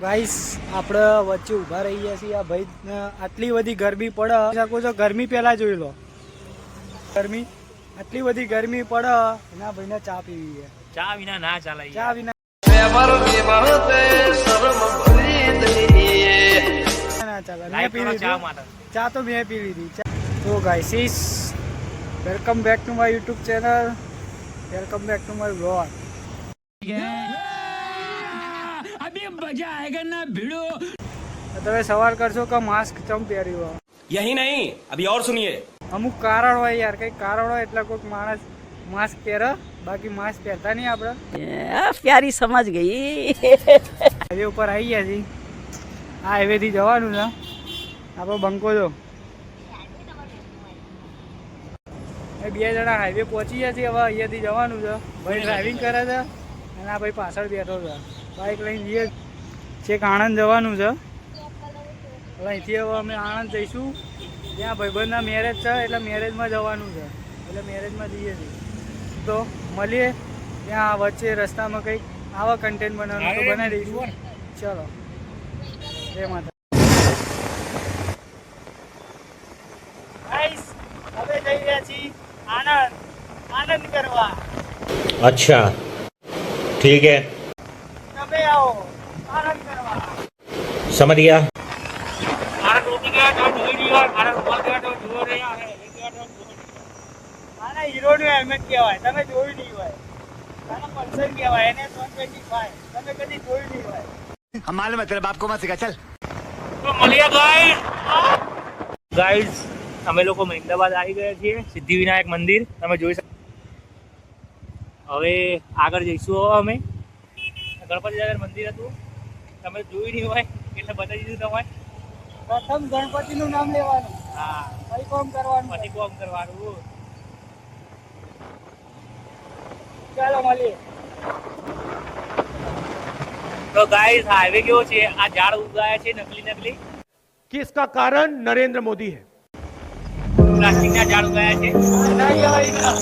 Guys આપણે વચ્ચે ઊભા રહી ગયા છીએ. આ ભાઈ આટલી બધી ગરમી પડે શકો છો. ગરમી પહેલા જોઈ લો. ગરમી આટલી બધી ગરમી પડે એના ભાઈને ચા પીવી છે. ચા વિના ના ચાલે. ચા વિના ના ચાલે. મેં પી લીધી ચા તો મેં પી લીધી. તો guys welcome back to my YouTube channel. Welcome back to my vlog. તમે સવાલ કરશો કે માસ્ક ચમ પહેર્યું? यही नहीं अभी और सुनिए. અમુક કારણ હોય યાર, કઈ કારણ હોય એટલે કોઈક માણસ માસ્ક પહેરે, બાકી માસ્ક પહેરતા નહીં. આપણે प्यारी समझ गई. હાઈવે ઉપર આવી ગયા છીએ. આ હાઈવે થી જવાનું છે. આપણો બંકો જો એ બે જણા હાઈવે પહોંચી ગયા છીએ. હવે અહીંયાથી જવાનું છે. ભાઈ ડ્રાઇવિંગ કરે છે અને આ ભાઈ પાછળ બેઠો છે. બાઇક લઈને જઈએ. છેક આણંદ જવાનું છે. હવે અહીંથી હવે અમે આણંદ જઈશું. ત્યાં ભાઈબંધના મેરેજ છે એટલે મેરેજમાં જવાનું છે. એટલે મેરેજમાં જઈએ છીએ. તો મળીએ ત્યાં વચ્ચે રસ્તામાં કંઈક આવા કન્ટેન્ટ બનાવવાનું તો બનાવી દઈશું. ચલો, જય માતા. ગાઈસ હવે જઈ રહ્યા છીએ આનંદ કરવા. अच्छा ठीक है, તમે આવો આનંદ કરવા. समझ गया. આના હીરોનું હેલ્મેટ કહેવાય. તમે જોયું નહીં હોય. આના પલ્સર કહેવાય. એને 125 તમે કદી જોયું નહીં હોય. हम मालूम है तेरे बाप को मत सिखा चल. તો મળીએ ગાઈસ. અમે લોકો મહેમદાબાદ આવી ગયા છીએ. સિદ્ધિવિનાયક મંદિર તમે જોઈ શકો. હવે આગળ જઈશું. અમે ગણપતિ દાદા મંદિર હતું, તમે જોયું નહીં હોય એટલે બતાવી દીધું તમારે. પ્રથમ ગણપતિનું નામ લેવાનું, હા, પછી કોમ કરવાનું. પછી કોમ કરવાનું. ચાલો મળીએ. તો ગાઈસ હાઈવે કેવો છે? આ ઝાડ ઉગાયા છે નકલી कि इसका कारण नरेंद्र मोदी है. પ્લાસ્ટિકના ઝાડ ઉગાયા છે. ના કહેવાય ના.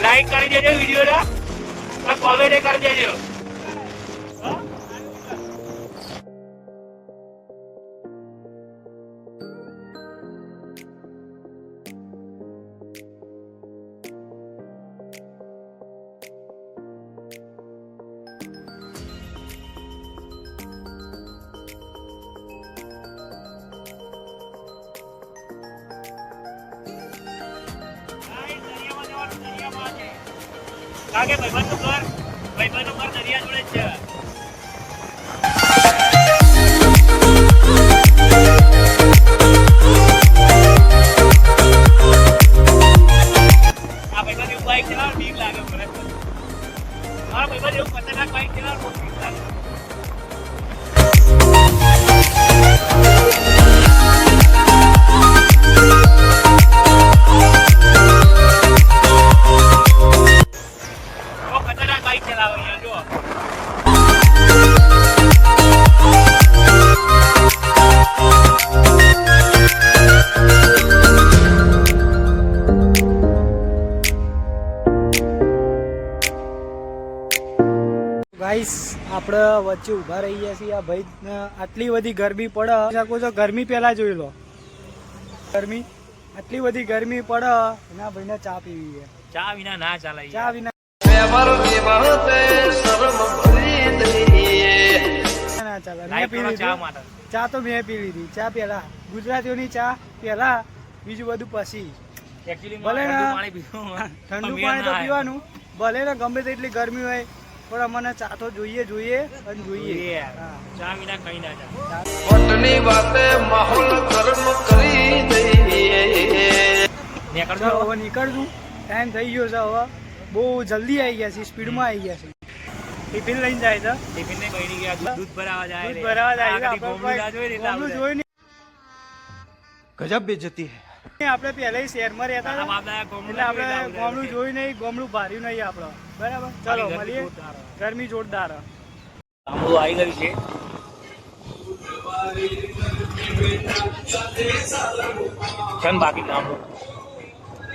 લાઈક કરી દેજો વિડીયોને, કોમેન્ટ કરી દેજો. કારણ કે ભાઈબંધનું ઘર દરિયા જોડે જ છે. આ ભાઈબંધ એવું બાઈક ચલાવવાનું બીક લાગે મને. મારા ભાઈબંધ એવું ખતરનાક બાઈક ચલાવવાનું બહુ બીક લાગે. ગાઈસ આપણે વચ્ચે ઊભા રહી ગયા છીએ. આ ભાઈ આટલી બધી ગરમી પડે શકો છો. ગરમી પહેલા જોઈ લો. ગરમી આટલી બધી ગરમી પડે એના ભાઈને ચા પીવી છે. ચા વિના ના ચાલે. ચા વિના ના ચાલે મેં લાઈવ પી થોડો ચા લીધી માટે ચા તો મેં પી લીધી ચા પહેલા ગુજરાતીઓની ચા પહેલા બીજું બધું પછી એકચ્યુઅલી ભલે ઠંડુ ના. પાણી પીવું ઠંડુ પણ પાણી તો મેળ ના પીવાનું ભલે ને ગમે તેટલી ગરમી હોય પણ અમને ચા તો જોઈએ જોઈએ અને જોઈએ જોઈએ. હા. ચા વિના કઈ ના ચાલે. નીકળજો ચાલો હવે નીકળશું ટાઈમ થઈ ગયો છે હવે બહુ જલ્દી આવી ગયા છે સ્પીડમાં આવી ગયા છે ટિફિન લઈને જાય છે ટિફિન ને કઈ નહીં ગયા દૂધ ભરાવા જાય દૂધ ભરાવા જાય છે. આગળથી ગોમડું ના જોઈ ને એટલે ગોમડું આપણે જોઈને गजब बेइज्जती है આપણે પહેલા શહેરમાં રહેતા તારા હતા બાપ દાદા ગોમડું એટલે ના જોઈ આપણે એટલે ગોમડું જોયું નહીં ગોમડું ભાર્યું નહીં આપણે બરાબર ચલો ગરમી મળીએ જોરદાર. ગરમી જોરદાર ગામડું આવી ગયું છે છે ને બાકી ગામડું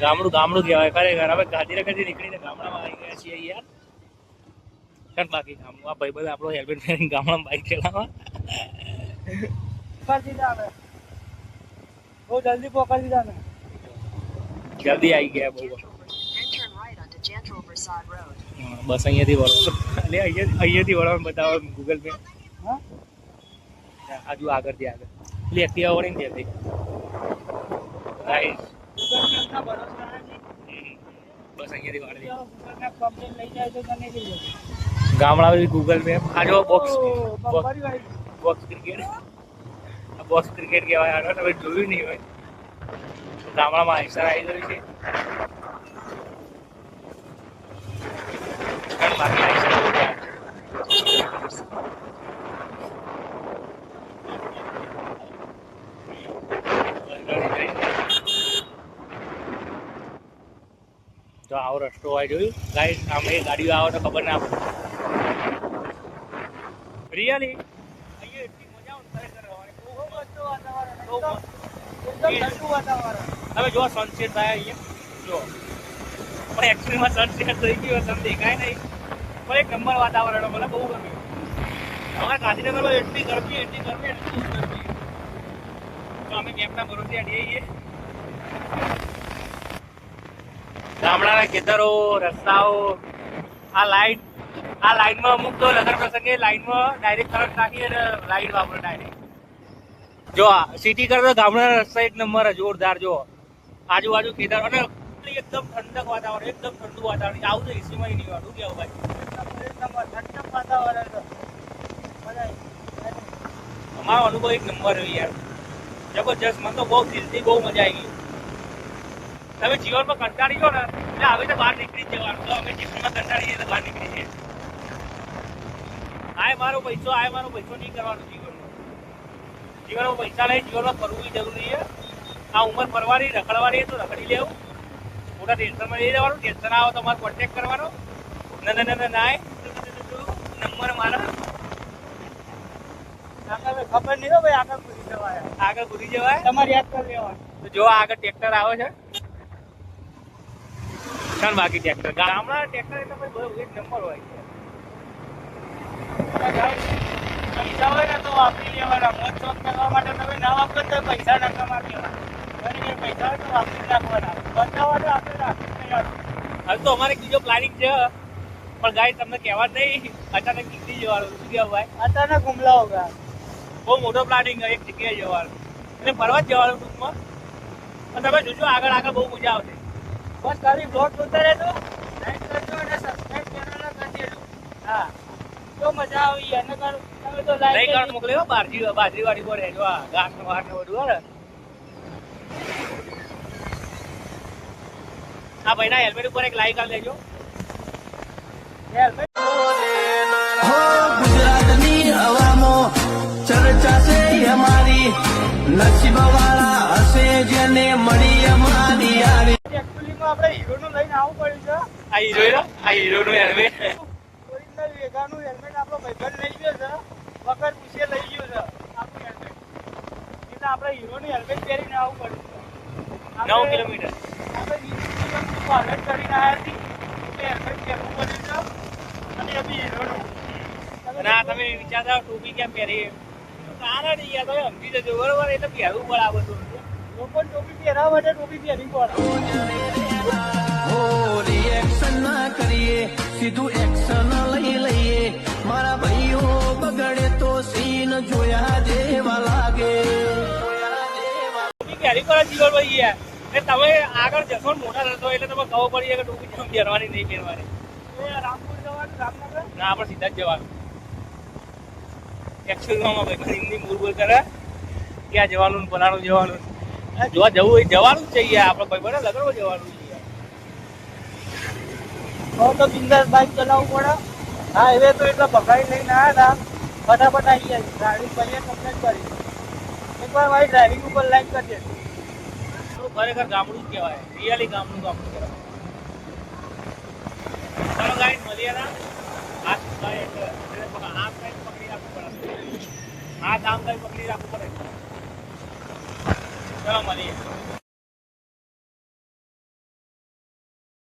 ગામડું ગામડું કહેવાય ખરેખર હવે ગાંધીનગરથી નીકળીને ગામડામાં આવી ગયા છીએ યાર છે ને બાકી ગામડું આ ભાઈબંધ આપણો હેલ્મેટ પહેરીને ગામડામાં બાઈક ચલાવવા પકડી દીધા અમે બહુ જલ્દી પકડી દીધા અમે જલ્દી આવી ગયા બહુ Then turn right onto Gentle Prasad Road. હા, બસ અહીંયાથી વળો એટલે અહીંયાથી વળવાનું બતાવો ગૂગલ પે હા આજુ આગળથી આગળ એટલે એક્ટિવા વળી ને ત્યાંથી રાઈટ ગૂગલના ભરોસે નથી. બસ અહીંયાથી વાળી ચાલો, ગૂગલના કમ્પ્લેન લઈ જાય તો તને લઈ જશે. ગામડા ગૂગલ મેપ આ જો બોક્સ ઓ, બમ્પરી વાળી. બોક્સ ક્રિકેટ આ બોક્સ ક્રિકેટ કહેવાય આનો તમે જોયું નહીં હોય તો ગામડામાં આઈસર આવી ગયું છે અને બાકી આઈસર આવી ગયા. તો આવો રસ્તો હોય જોયું ગાઈસ આમ એ ગાડીઓ આવે તો ખબર ના પડે રિયલી અહીંયા એટલી મજા આવે ને ખરેખર રહેવાની. બહુ મસ્ત વાતાવરણ. બહુ મસ્ત. એકદમ ઠંડુ વાતાવરણ. તમે જો સનસેટ થાય અહીંયા જો પણ એકચ્યુઅલીમાં સનસેટ થઈ ગયો તમને દેખાય નહીં પણ એક નંબર વાતાવરણ મને બહુ ગમ્યું અમારા ગાંધીનગરમાં એટલી ગરમી તો અમે કેમ્પના ભરોસે અડીએ છીએ ગામડાના ખેતરો રસ્તાઓ આ લાઈનમાં અમુક તો લગ્ન પ્રસંગે લાઈનમાં ડાયરેક્ટ કરંટ નાખી અને લાઈટ વાપરો ડાયરેક્ટ જો સિટી કરતા ગામડાના રસ્તા એક નંબર જોરદાર જો આજુબાજુ ખેતર અને એકદમ ઠંડક વાતાવરણ એકદમ ઠંડુ વાતાવરણ આવું તો એસીમાં નહીં વાળું કેવું ભાઈ એક નંબર ઠંડક વાતાવરણ છે. મજા આવી. અમારો અનુભવ એક નંબર રહ્યો યાર જબરજસ્ત મને તો બહુ દિલથી બહુ મજા આવી ગઈ તમે જીવનમાં કંટાળી ગયો ને એટલે હવે તો બહાર નીકળી જ જવાનું તો અમે જીવનમાં કંટાળી જઈએ તો બહાર નીકળી જઈએ આય મારો પૈસો નહીં કરવાનો જીવનમાં પૈસા નહીં જીવનમાં ફરવું જરૂરી છે આ ઉંમર ફરવાની રખડવાની તો રખડી લેવું મોટા ટેન્શનમાં લઈ જવાનું ટેન્શન આવે તો મારે કોન્ટેક્ટ કરવાનો ના નંબર મારા આગળ ખબર નહીં હો ભાઈ આગળ પૂરી જવાય આગળ ભૂલી જવાય તમારે યાદ કરી લેવાનું તો જો આગળ ટ્રેક્ટર આવે છે ચાલ બાકી ટ્રેક્ટર ગામડા ટ્રેક્ટર એટલે ભાઈ બહુ એક નંબર હોય છે પૈસા હોય ને તો વાપરી લેવાના મોજ શોખ કરવા માટે તમે ના વાપરો તો પૈસા નકામ આપી દેવાના પૈસા હોય તો વાપરી નાખવાના બચાવવાનું આપણે રાખવું નહીં. હવે તો અમારે બીજો પ્લાનિંગ છે પણ ગાય તમને કહેવા જ નહીં અચાનક નીકળી જવાનું શું કહેવું ભાઈ અચાનક હુમલા હોગા બહુ મોટો પ્લાનિંગ એક જગ્યાએ જવાનું એટલે ફરવા જ જવાનું ટૂંકમાં અને તમે જોજો આગળ બહુ મજા આવશે બસ ખાલી બ્લોગ જોતા રહેજો લાઈક કરજો અને સબસ્ક્રાઇબ ચેનલ કરી દેજો હા તો મજા આવી અને તમે તો નહીં લાઈક કારણ મોકલ્યો બાજરી વાળી પર રહેજો આ ઘાસ ને વાસ ને બધું ને આ ભાઈના હેલ્મેટ ઉપર એક લાઈક આલ દેજો હેલ્મેટ ગુજરાતની હવામાં ચર્ચા છે અમારી નસીબ વાળા હશે જેને મળી અમારી યારી એકચ્યુઅલીમાં આપણે હીરોનું લઈને આવવું પડ્યું આ હીરો નું હેલ્મેટ છે ઓરિજિનલ વેગાનું હેલ્મેટ આપણો ભાઈબંધ લઈ ગયો છે વગર પૂછે લઈ ગયો છે આપણું હેલ્મેટ એટલે આપણે હીરોનું હેલ્મેટ પહેરીને આવવું પડ્યું છે 9 કિલોમીટર આપણે 20 કિલોમીટર હાલત કરીને આવ્યા છીએ એટલે હેલ્મેટ પહેરવું પડ્યું છે અને એ બી હીરોનું અને આ તમે વિચારતા ટોપી કેમ પહેરી કારણ યાર તમે સમજી જજો બરોબર એટલે પહેરવું પડે આ બધું લોકો ટોપી પહેરવા માટે ટોપી પહેરવી પડે હોલીએ એક્શન ના કરીએ સીધું એક્શન લઈ લઈએ મારા ભાઈઓ બગડે તો સીન જોયા જેવા લાગે ક્યારે કરો જીવનભાઈ યાર એ તમે આગળ જશો ને મોટા થશો એટલે તમે ખબર પડી કે ટોપી કેમ પહેરવાની નહીં પહેરવાની રામપુર જવાનું રામનગર ના આપણે સીધા જ જવાનું એકચ્યુઅલમાં ભાઈ હિન્દી મૂળ બોલ કરે ક્યાં જવાનું ને ફલાણું જવાનું જોવા જવું હોય જવાનું જ છે આપણે ભાઈ બને લગનમાં જવાનું છે તો બિંદાસ બાઇક ચલાવવું પડે હા હવે તો એટલા ભગાઈ લઈને આવ્યા હતા ફટાફટ આવી ગયા ડ્રાઇવિંગ કરીએ કમ્પ્લેટ કરી એકવાર મારી ડ્રાઇવિંગ ઉપર લાઈક કરી દે ખરેખર ગામડું જ કહેવાય રિયલી ગામડું કહેવાય ચાલો ગાઈસ મળીએ ના હાથ સાઈડ પકડી રાખવું પડે હાથ આમ સાઈડ પકડી રાખવું પડે ચાલો મળીએ